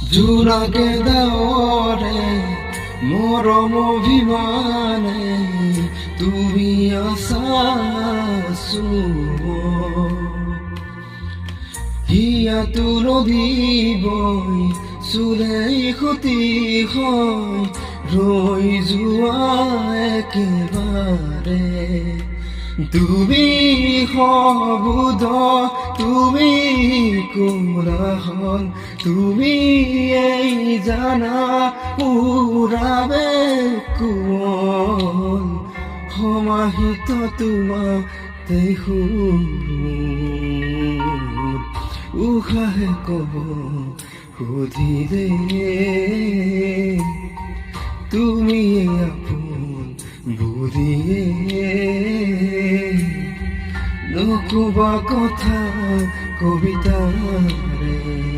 জোৰাকে দেৱৰে মৰম অভিমানে তুমি আছাছো হিয়াতো নদীবই চুলেই সতি হয় ৰৈ যোৱা একেবাৰে তুমি সবুধ তুমি কোলাহল তুমি এই জানা পুৰাবে কোঁৱল সমাহিত তোমাতে উশাহে কব সুধিলে তুমি আপোন বুলিয়ে নকবা কথা কবিতাৰে